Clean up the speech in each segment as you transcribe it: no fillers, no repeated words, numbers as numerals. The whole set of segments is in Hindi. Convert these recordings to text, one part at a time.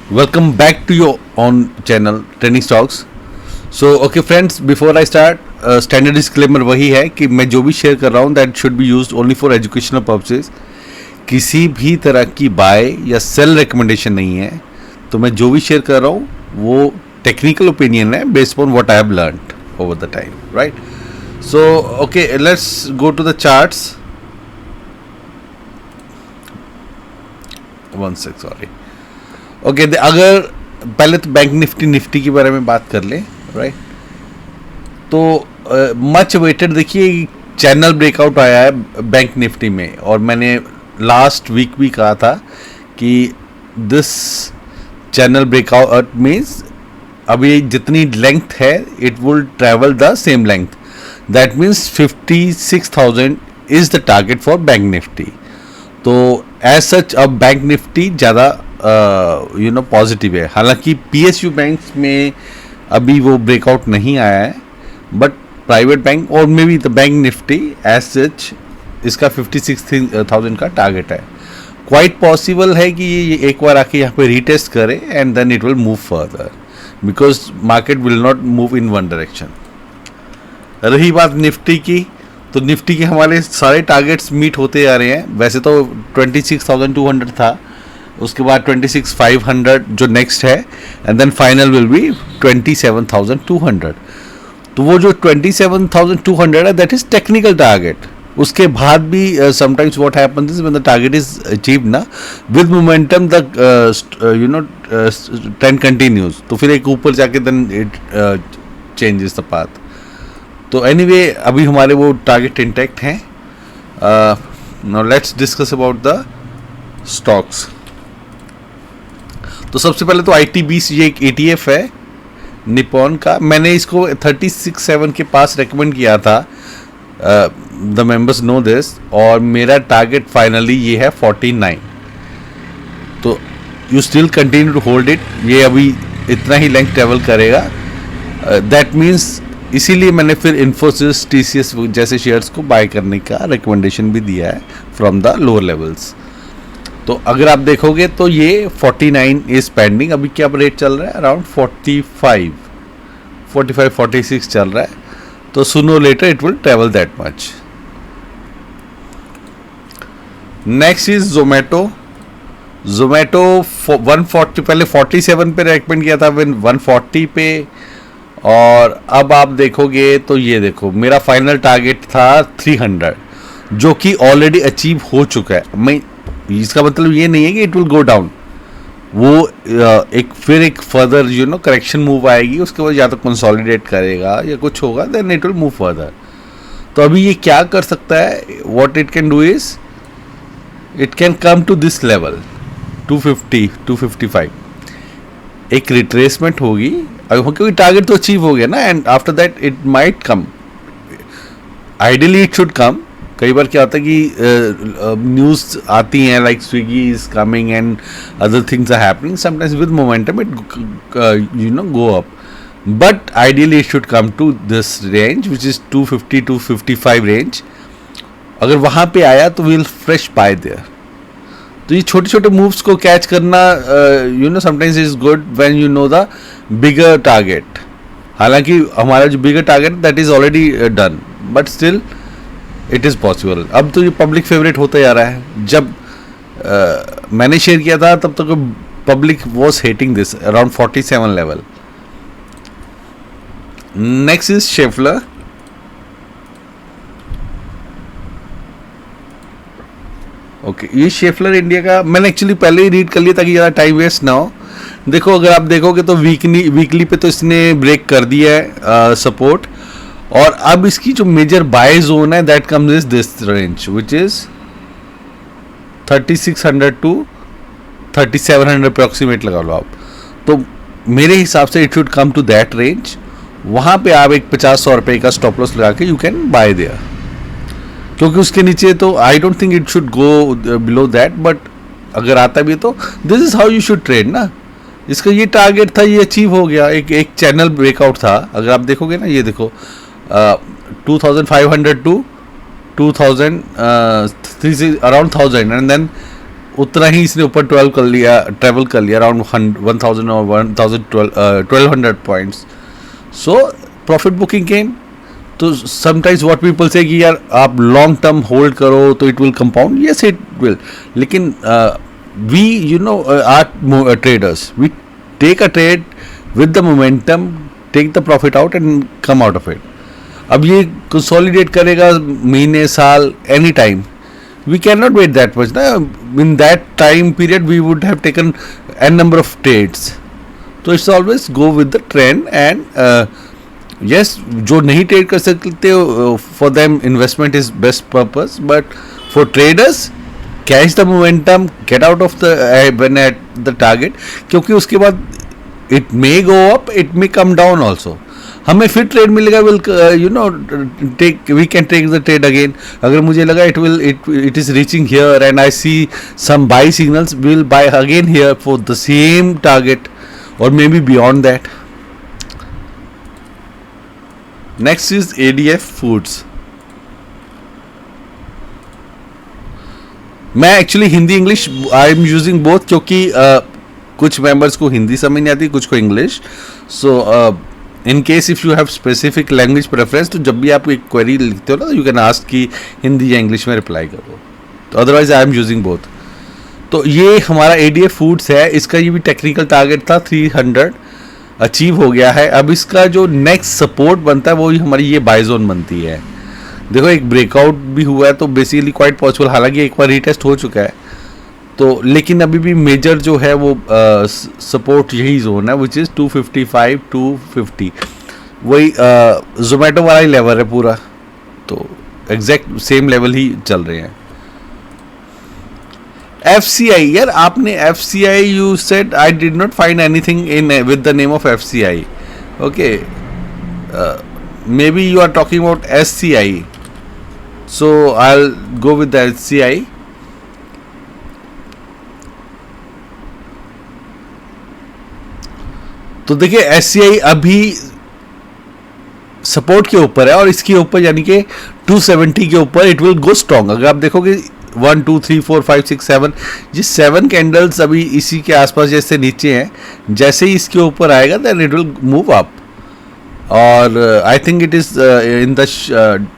Welcome back to your own channel Training Stocks. So okay friends, before I start, standard disclaimer वही है कि मैं जो भी शेयर कर रहा हूँ that should be used only for educational purposes. किसी भी तरह की बाय या सेल रिकमेंडेशन नहीं है. तो मैं जो भी शेयर कर रहा हूँ वो टेक्निकल ओपिनियन है based on what I have learned over the time, right? So okay, let's go to the charts. One sec, sorry. Okay अगर पहले तो बैंक निफ्टी के बारे में बात कर लें, राइट? तो मच वेटेड देखिए चैनल ब्रेकआउट आया है बैंक निफ्टी में, और मैंने लास्ट वीक भी कहा था कि दिस चैनल ब्रेकआउट मीन्स अभी जितनी लेंथ है it will travel the same length. That means 56,000 is the target for bank Nifty. तो एज सच अब बैंक निफ्टी ज़्यादा पॉजिटिव है. हालांकि पीएसयू बैंक में अभी वो ब्रेकआउट नहीं आया है, बट प्राइवेट बैंक और may be the bank Nifty as such इसका 56,000 का टारगेट है. क्वाइट पॉसिबल है कि ये एक बार आके यहाँ पे रीटेस्ट करे and then it will move further, because market will not move in one direction. रही बात निफ्टी की, तो निफ्टी के हमारे सारे टारगेट्स मीट होते जा रहे हैं. वैसे तो 26,200 था, उसके बाद 26,500 जो नेक्स्ट है, and then final will be 27,200. तो वो जो 27,200 है दैट इज टेक्निकल टारगेट. उसके बाद भी sometimes what happens is when the target is achieved ना with momentum the trend continues, तो फिर एक ऊपर जाके then it changes the path. तो एनीवे अभी हमारे वो टारगेट इंटैक्ट हैं. Now let's discuss about the stocks. तो सबसे पहले तो ITBC ये एक ETF है निपॉन का. मैंने इसको 36.7 के पास रेकमेंड किया था, द मेंबर्स नो दिस, और मेरा टारगेट फाइनली ये है 49. तो you still continue to hold it. ये अभी इतना ही लेंथ ट्रेवल करेगा. दैट मीन्स इसीलिए मैंने फिर इन्फोसिस TCS जैसे शेयर्स को बाय करने का रिकमेंडेशन भी दिया है फ्रॉम द लोअर लेवल्स. तो अगर आप देखोगे तो ये 49 इज पेंडिंग. अभी क्या रेट चल रहा है? अराउंड 45-46 चल रहा है. तो sooner later it will travel that much. Next is Zomato. 140 पहले 47 पे रेकमेंड किया था, 140 पे, और अब आप देखोगे तो ये देखो मेरा फाइनल टारगेट था 300 जो कि ऑलरेडी अचीव हो चुका है. मैं इसका मतलब ये नहीं है कि इट विल गो डाउन. वो एक फर्दर करेक्शन मूव आएगी, उसके बाद या तो कंसोलिडेट करेगा या कुछ होगा, then it will move further. तो अभी ये क्या कर सकता है? What it can do is it can come to this level 250-255. एक रिट्रेसमेंट होगी क्योंकि टारगेट तो अचीव हो गया ना, and after that it might come. Ideally it should come. कई बार क्या होता है कि न्यूज़ आती हैं like Swiggy is coming and other things are happening, sometimes with momentum it go up, but ideally it should come to this range which is 250-255 range. अगर वहाँ पे आया तो विल फ्रेश बाय देयर. तो ये छोटे छोटे मूव्स को कैच करना sometimes is good when you know the bigger target. हालांकि हमारा जो bigger target that is already done, but still it is possible. अब तो ये पब्लिक फेवरेट होता जा रहा है. जब मैंने शेयर किया था तब तक public was hating this around 47 level. Next is Schaeffler. Okay, ये शेफलर इंडिया का मैंने एक्चुअली पहले ही रीड कर लिया ताकि ज़्यादा टाइम वेस्ट ना हो. देखो अगर आप देखोगे तो वीकली पे तो इसने ब्रेक कर दिया है सपोर्ट, और अब इसकी जो मेजर बाय जोन है that comes is this range which is 3600 to 3700 approximate लगा लो आप. तो मेरे हिसाब से it should come to that range. वहाँ पे आप एक 50-100 रुपये का स्टॉप लॉस लगा के यू कैन बाय देयर, क्योंकि उसके नीचे तो I don't think it should go below that. But अगर आता भी तो this is how you should trade ना. इसका ये टारगेट था, ये अचीव हो गया. एक चैनल ब्रेकआउट था. अगर आप देखोगे ना, ये देखो 2500 to 2000 अराउंड 1000, एंड देन उतना ही इसने ऊपर 12 कर लिया, ट्रेवल कर लिया अराउंड 1000 और 1200 points. So profit booking gain. तो समटाइम्स व्हाट पीपल से कि यार आप लॉन्ग टर्म होल्ड करो तो it will compound. Yes it will. लेकिन we you know are traders, we take a trade with the momentum, take the profit out and come out of it. अब ये कंसोलिडेट करेगा महीने, साल, any time. We cannot wait that much. Na? In that time period, we would have taken n number of trades. So it's always go with the trend and yes, जो नहीं trade कर सकते for them investment is best purpose. But for traders, catch the momentum, get out of the when at the target. क्योंकि उसके बाद it may go up, it may come down also. हमें फिर ट्रेड मिलेगा. Will you know take, we can take the trade again. अगर मुझे लगा it is reaching here and I see some buy signals, we will buy again here for the same target और मे be beyond that. Next is ADF foods. मैं actually Hindi English I am using both, क्योंकि कुछ मेंबर्स को हिंदी समझ नहीं आती, कुछ को English. So in case if you have specific language preference, तो जब भी आप एक क्वेरी लिखते हो ना, यू कैन आस्क कि हिंदी या इंग्लिश में रिप्लाई करो. तो otherwise I am using both. तो ये हमारा ADF फूड्स है. इसका ये भी टेक्निकल टारगेट था 300, अचीव हो गया है. अब इसका जो नेक्स्ट सपोर्ट बनता है वो ही हमारी ये बाय जोन बनती है. देखो एक ब्रेकआउट भी हुआ है तो बेसिकली क्वाइट पॉसिबल, हालांकि एक बार रीटेस्ट हो चुका है तो, लेकिन अभी भी मेजर जो है वो सपोर्ट यही जोन है विच इज़ 255 250. वही जोमेटो वाला ही लेवल है पूरा. तो एग्जैक्ट सेम लेवल ही चल रहे हैं. FCI, यार आपने FCI you said, I did not find anything in with the name of FCI. Okay, maybe you are talking about SCI. So I will go with the SCI. तो देखिए SCI अभी सपोर्ट के ऊपर है और इसके ऊपर यानी कि 270 के ऊपर इट विल गो स्ट्रॉन्ग. अगर आप देखोगे 1 2 3 4 5 6 7, ये 7 कैंडल्स अभी इसी के आसपास जैसे नीचे हैं, जैसे ही इसके ऊपर आएगा then it will move up. और I think it is in the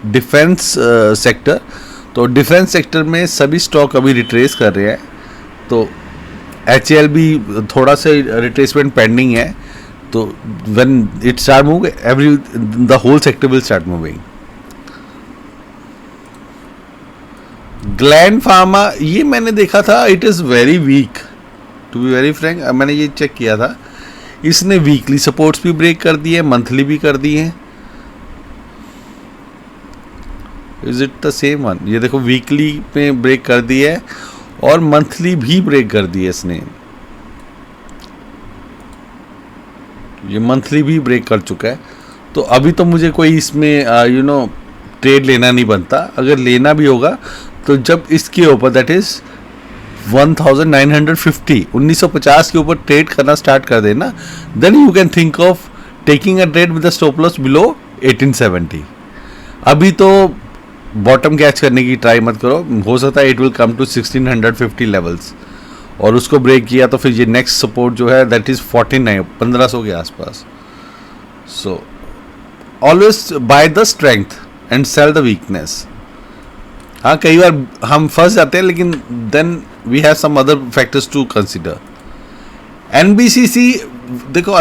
defence sector. तो डिफेंस सेक्टर में सभी स्टॉक अभी रिट्रेस कर रहे हैं. तो HAL भी थोड़ा सा रिट्रेसमेंट पेंडिंग है. तो when it start moving, the whole sector will start moving. Gland Pharma ये मैंने देखा था, it is very weak to be very frank. मैंने ये चेक किया था, इसने वीकली सपोर्ट्स भी ब्रेक कर दिए, मंथली भी कर दिए हैं. Is it the same one? ये देखो वीकली में ब्रेक कर दिया है और मंथली भी ब्रेक कर दिए इसने. ये मंथली भी ब्रेक कर चुका है. तो अभी तो मुझे कोई इसमें ट्रेड लेना नहीं बनता. अगर लेना भी होगा तो जब इसके ऊपर दैट इज 1950 1950 के ऊपर ट्रेड करना स्टार्ट कर देना, then you can think of taking a trade with the stop loss below 1870. अभी तो बॉटम कैच करने की ट्राई मत करो. हो सकता है it will come to 1650 levels और उसको ब्रेक किया तो फिर ये नेक्स्ट सपोर्ट जो है दैट इज़ 1500 के आसपास. So always buy the strength and sell the weakness. हाँ, कई बार हम फंस जाते हैं लेकिन then we have some other factors to consider. NBCC देखो,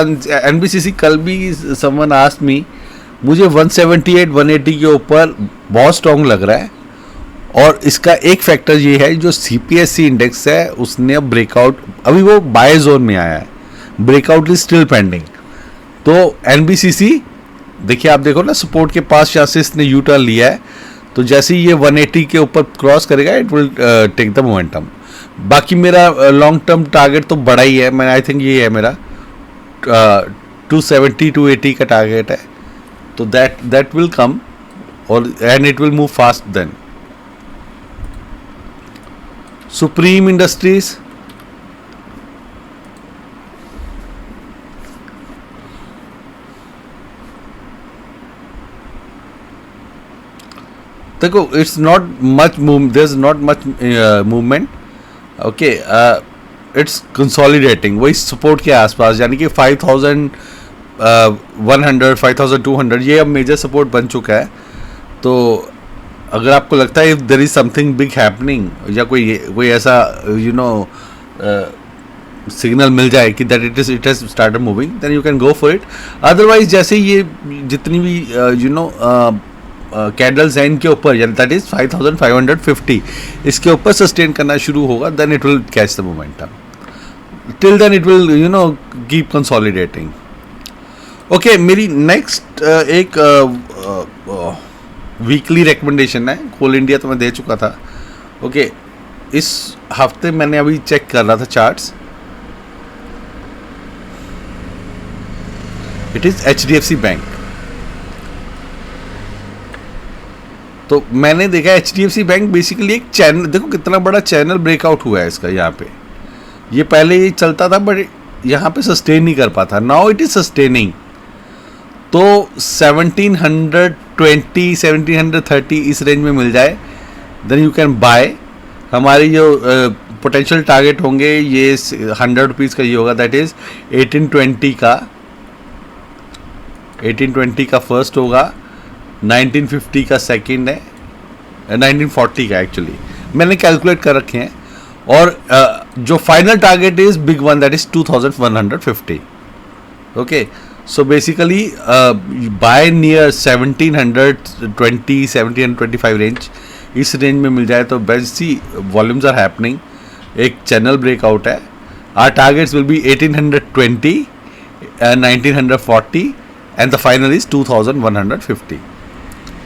NBCC कल भी समवन आस्क्ड मी, मुझे 178 180 के ऊपर बहुत स्ट्रॉन्ग लग रहा है. और इसका एक फैक्टर ये है, जो CPSC इंडेक्स है उसने अब ब्रेकआउट, अभी वो बाय जोन में आया है, ब्रेकआउट इज स्टिल पेंडिंग. तो NBCC देखिए, आप देखो ना सपोर्ट के पास यहाँ से इसने यू टर्न लिया है. तो जैसे ही ये 180 के ऊपर क्रॉस करेगा it will take the momentum. बाकी मेरा लॉन्ग टर्म टारगेट तो बड़ा ही है. मैं आई थिंक ये है मेरा 270 280 का टारगेट है. तो दैट विल कम और and it will move fast. Then supreme industries, देखो it's not much there is not much movement. Okay, it's consolidating वही सपोर्ट के आसपास, यानी कि 5100 5200 ये अब मेजर सपोर्ट बन चुका है. तो अगर आपको लगता है if there is something big happening या कोई ऐसा सिग्नल मिल जाए कि that it has started moving, then you can go for it. Otherwise जैसे ये जितनी भी कैंडल्स हैं इनके ऊपर, यानी दैट इज 5550 इसके ऊपर सस्टेन करना शुरू होगा, then it will catch the momentum. Till then it will keep consolidating. Okay, मेरी नेक्स्ट एक वीकली रिकमेंडेशन है. कोल इंडिया तो मैं दे चुका था. ओके, इस हफ्ते मैंने अभी चेक कर रहा था charts. It is HDFC bank. तो मैंने देखा HDFC बैंक बेसिकली एक चैनल, देखो कितना बड़ा चैनल ब्रेकआउट हुआ है इसका. यहाँ पे ये पहले ये चलता था बट यहाँ पे सस्टेन नहीं कर पाता. Now it is sustaining. तो 1720 1730 इस रेंज में मिल जाए, देन यू कैन बाय. हमारी जो पोटेंशियल टारगेट होंगे ये 100 रुपीज़ का ये होगा, दैट इज 1820 का फर्स्ट होगा, 1950 का सेकंड है, 1940 का एक्चुअली मैंने कैलकुलेट कर रखे हैं. और जो final target is big one, that is 2150. Okay, so basically buy near 1720 1725 range, इस रेंज में मिल जाए तो best. See volumes are happening, एक चैनल ब्रेकआउट है. Our targets will be 1820 1940 and the final is 2150.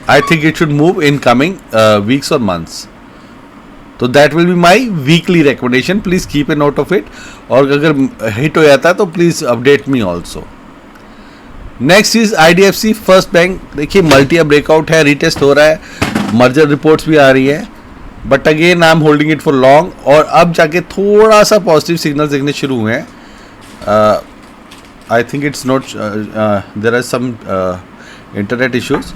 I think it should move in coming weeks or months. So that will be my weekly recommendation. Please keep a note of it. और अगर hit हो जाता है तो please update me also. Next is IDFC First Bank. देखिए मल्टी ब्रेकआउट है, रीटेस्ट हो रहा है, मर्जर रिपोर्ट्स भी आ रही है, but again I am holding it for long. और अब जाके थोड़ा सा पॉजिटिव सिग्नल दिखने शुरू हुए हैं. I think it's not there are some internet issues.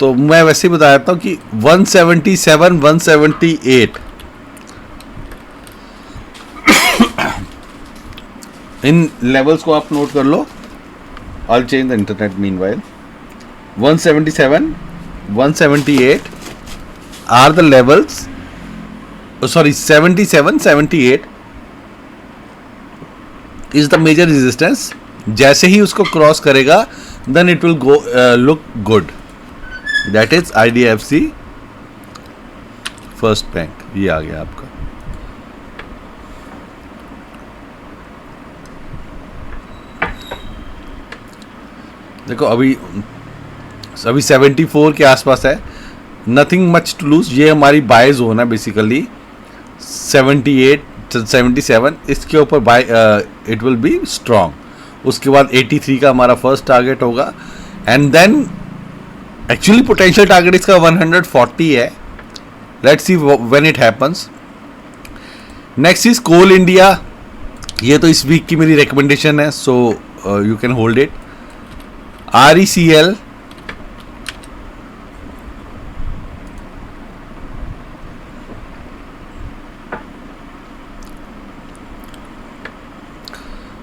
तो मैं वैसे ही बता देता हूँ कि 177 178 इन लेवल्स को आप नोट कर लो. I'll change the internet meanwhile. 177 178 are the levels. Oh, sorry, 77 78 is the major resistance. जैसे ही उसको क्रॉस करेगा then it will go look good. That is IDFC First Bank. ये आ गया आपका. देखो अभी 74 के आसपास है. Nothing much to lose. ये हमारी बाय जोन है बेसिकली. 78 77 इसके ऊपर buy it will be strong. उसके बाद 83 का हमारा फर्स्ट टारगेट होगा, and then actually potential target इसका 140 है. Let's see when it happens. Next is Coal India. ये तो इस वीक की मेरी रिकमेंडेशन है, so you can hold it. RECL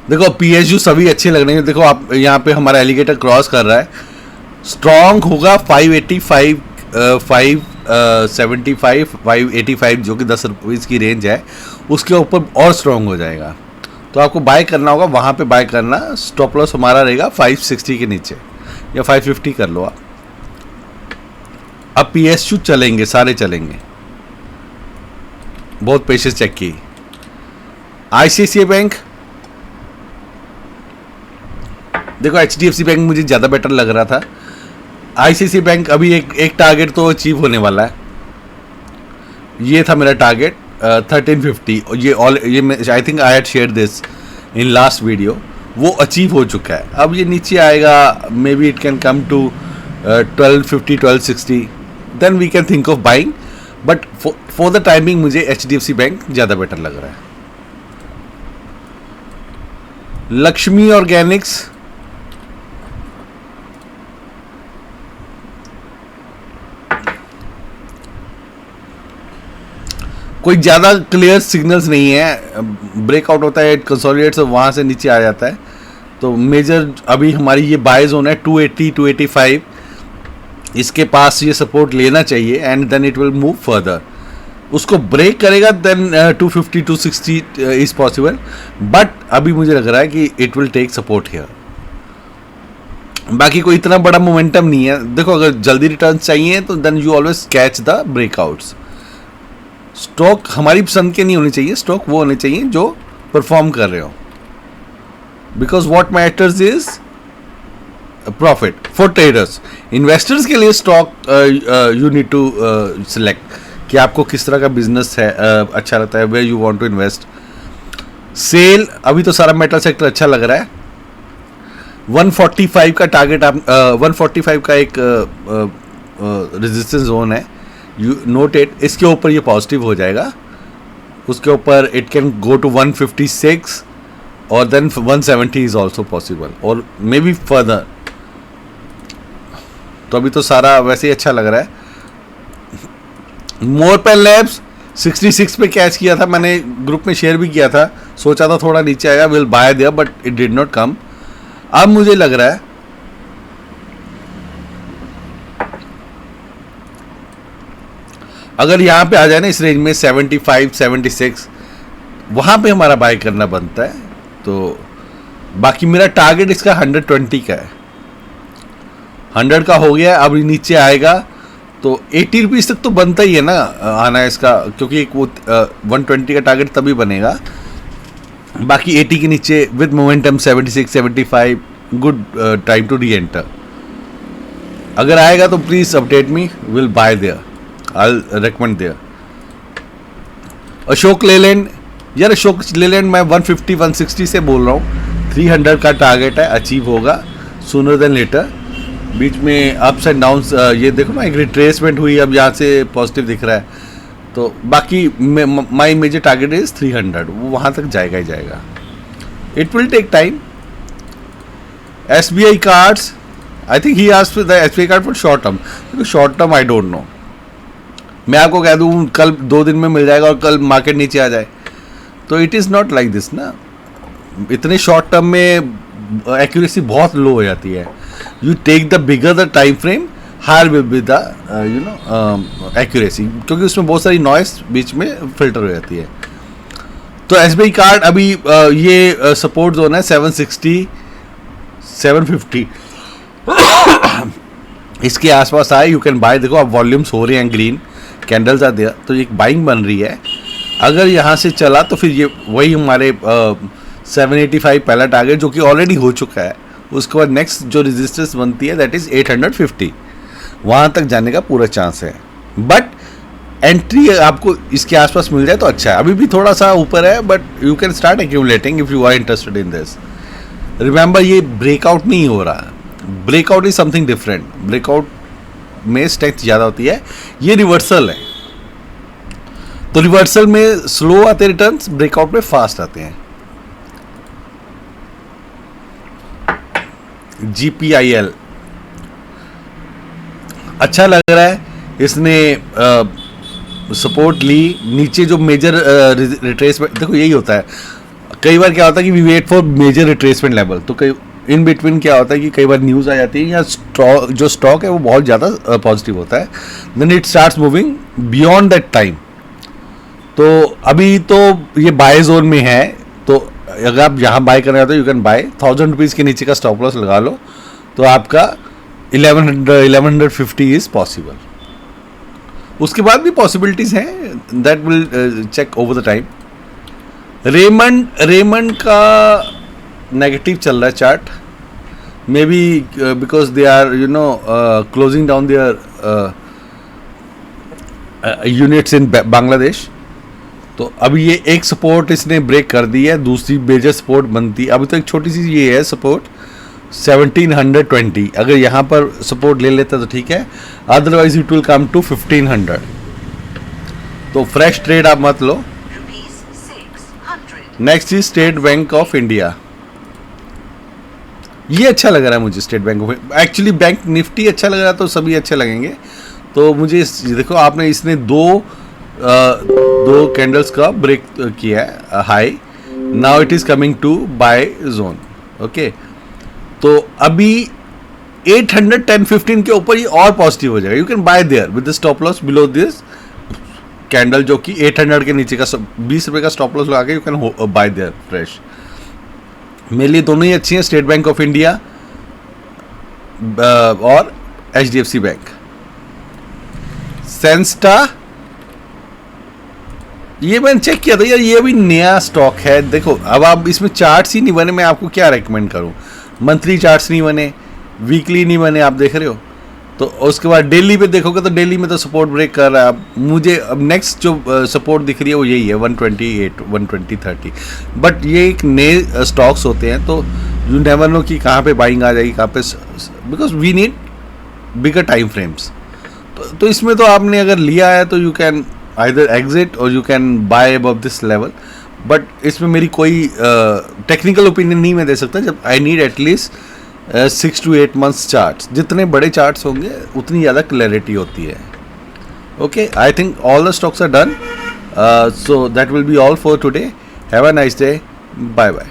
देखो PSU सभी अच्छे लग रहे हैं. देखो आप यहाँ पे हमारा एलिगेटर क्रॉस कर रहा है, स्ट्रॉन्ग होगा 585 575 585 जो कि 10 रुपीज़ की रेंज है, उसके ऊपर और स्ट्रॉन्ग हो जाएगा. तो आपको बाय करना होगा, वहाँ पे बाय करना. स्टॉप लॉस हमारा रहेगा 560 के नीचे या 550 कर लो आप. अब PSU चलेंगे, सारे चलेंगे. बहुत पेशेंस चेक की. ICICI बैंक, देखो HDFC बैंक मुझे ज़्यादा बेटर लग रहा था. ICICI बैंक अभी एक टारगेट तो अचीव होने वाला है. ये था मेरा टारगेट 1350. ये I think I had share this in last video. वो अचीव हो चुका है. अब ये नीचे आएगा, maybe it can come to 1250 1260, then we can think of buying. But for the timing मुझे HDFC बैंक ज़्यादा बेटर लग रहा है. लक्ष्मी ऑर्गेनिक्स, कोई ज़्यादा क्लियर सिग्नल्स नहीं है, ब्रेकआउट होता है, कंसोलिडेट्स वहाँ से नीचे आ जाता है। तो मेजर अभी हमारी ये बाय जोन है 280 285, इसके पास ये सपोर्ट लेना चाहिए and then it will move further. उसको ब्रेक करेगा देन 250 260 इज पॉसिबल, बट अभी मुझे लग रहा है कि it will take support here. बाकी कोई इतना बड़ा मोमेंटम नहीं है। देखो अगर जल्दी रिटर्न चाहिए तो then you always catch the breakouts. Stock हमारी पसंद के नहीं होने चाहिए, स्टॉक वो होने चाहिए जो परफॉर्म कर रहे हो, because what matters is profit for traders. Investors के लिए stock you need to select कि आपको किस तरह का बिजनेस है अच्छा लगता है, where you want to invest. Sell अभी तो सारा मेटल सेक्टर अच्छा लग रहा है। 145 का टारगेट आप 145 का एक रेजिस्टेंस जोन है, यू नोट इट। इसके ऊपर ये पॉजिटिव हो जाएगा, उसके ऊपर इट कैन गो टू 156 और देन 170 इज ऑल्सो पॉसिबल और मे बी फर्दर। तो अभी तो सारा वैसे ही अच्छा लग रहा है। मोरपेन लैब्स 66 पे कैच किया था मैंने, ग्रुप में शेयर भी किया था, सोचा था थोड़ा नीचे आएगा, विल बाय दिया but it did not come. अब मुझे लग रहा है अगर यहां पे आ जाए ना इस रेंज में 75 76, वहां पे हमारा बाय करना बनता है। तो बाकी मेरा टारगेट इसका 120 का है, 100 का हो गया, अब नीचे आएगा तो 80 रुपीज़ तक तो बनता ही है ना आना है इसका, क्योंकि एक वो 120 का टारगेट तभी बनेगा। बाकी 80 के नीचे with momentum 76 75 good time to reenter. अगर आएगा तो please update me, will buy there, I recommend there. Ashok Leyland, यार अशोक लेलैंड मैं 150 160 से बोल रहा हूँ, 300 का टारगेट है, अचीव होगा सूनर देन लेटर। बीच में अप्स एंड डाउन्स, ये देखो ना एक रिट्रेसमेंट हुई, अब यहाँ से पॉजिटिव दिख रहा है। तो बाकी माई मेजर टारगेट इज 300, वो वहाँ तक जाएगा ही जाएगा, it will take time. SBI cards, I think he asked for the SBI card for short term, short term I don't know. मैं आपको कह दूँ कल 2 दिन में मिल जाएगा और कल मार्केट नीचे आ जाए, तो it is not like this ना। इतने शॉर्ट टर्म में एक्यूरेसी बहुत लो हो जाती है। You take the bigger the time frame, higher will be the accuracy, क्योंकि उसमें बहुत सारी नॉइस बीच में फिल्टर हो जाती है। तो SBI कार्ड अभी ये सपोर्ट जोन है 760 750 इसके आसपास आए, यू कैन बाय। देखो अब वॉल्यूम्स हो रहे हैं, ग्रीन कैंडल्स आर देयर, तो एक बाइंग बन रही है। अगर यहाँ से चला तो फिर ये वही हमारे 785 पहला टारगेट जो कि ऑलरेडी हो चुका है, उसके बाद नेक्स्ट जो रेजिस्टेंस बनती है दैट इज 850, वहाँ तक जाने का पूरा चांस है। बट एंट्री आपको इसके आसपास मिल जाए तो अच्छा है। अभी भी थोड़ा सा ऊपर है, but you can start accumulating if you are interested in this. Remember ये ब्रेकआउट नहीं हो रहा, breakout is something different. Breakout में स्ट्रेंथ ज़्यादा होती है, ये रिवर्सल है। तो रिवर्सल में स्लो आते रिटर्न्स, ब्रेकआउट में फास्ट आते हैं। GPIL अच्छा लग रहा है, इसने सपोर्ट ली, नीचे जो मेजर रिट्रेसमेंट, देखो यही होता है कई बार, क्या होता है कि we wait for major retracement level, तो कई इन बिटवीन क्या होता है कि कई बार न्यूज़ आ जाती है या जो स्टॉक है वो बहुत ज़्यादा पॉजिटिव होता है, then it starts moving beyond that time. तो अभी तो ये बाय जोन में है, तो अगर आप यहाँ बाय करना चाहते हो यू कैन बाय। 1000 रुपीज़ के नीचे का स्टॉप लॉस लगा लो, तो आपका 1150 इज पॉसिबल। उसके बाद भी पॉसिबिलिटीज़ हैं, that will check over the time. Raymond का नेगेटिव चल रहा है chart, maybe because they are closing down their units in Bangladesh. तो अभी ये एक सपोर्ट इसने ब्रेक कर दी है, दूसरी मेजर सपोर्ट बनती है। अभी तो एक छोटी सी ये है सपोर्ट 1720, अगर यहाँ पर सपोर्ट ले लेता तो ठीक है, otherwise it will come to 1500। तो फ्रेश ट्रेड आप मत लो। Next is State Bank of India, ये अच्छा लग रहा है मुझे। State Bank of, actually bank Nifty अच्छा लग रहा है तो सभी अच्छे लगेंगे। तो मुझे देखो आपने इसने 2 दो कैंडल्स का ब्रेक किया है high, now it is coming to buy zone. Okay, तो अभी 810-15 के ऊपर ये और पॉजिटिव हो जाएगा, you can bye there with the stop loss below this candle, जो कि 800 के नीचे का 20 रुपए का स्टॉप लॉस लगा के you can bye there fresh. मेरे लिए दोनों ही अच्छी हैं, स्टेट बैंक ऑफ इंडिया और HDFC बैंक। सेंस्टा ये मैंने चेक किया था यार, ये भी नया स्टॉक है। देखो अब आप इसमें चार्ट्स ही नहीं बने, मैं आपको क्या रेकमेंड करूं, मंथली चार्ट्स नहीं बने, वीकली नहीं बने, आप देख रहे हो। तो उसके बाद डेली पे देखोगे तो डेली में तो सपोर्ट ब्रेक कर रहा है। मुझे अब नेक्स्ट जो सपोर्ट दिख रही है वो यही है 128 120-30। बट ये एक नए स्टॉक्स होते हैं, तो यू नेवर नो कि कहाँ पे बाइंग आ जाएगी, कहाँ पे, because we need bigger time frames. तो इसमें तो आपने अगर लिया है तो यू कैन आइदर एग्जिट और you can buy above this level. But इसमें मेरी कोई टेक्निकल ओपिनियन नहीं मैं दे सकता, जब I need at least 6 to 8 months charts. जितने बड़े चार्ट्स होंगे उतनी ज़्यादा क्लैरिटी होती है। Okay, I think all the stocks are done, so that will be all for today. Have a nice day, bye bye.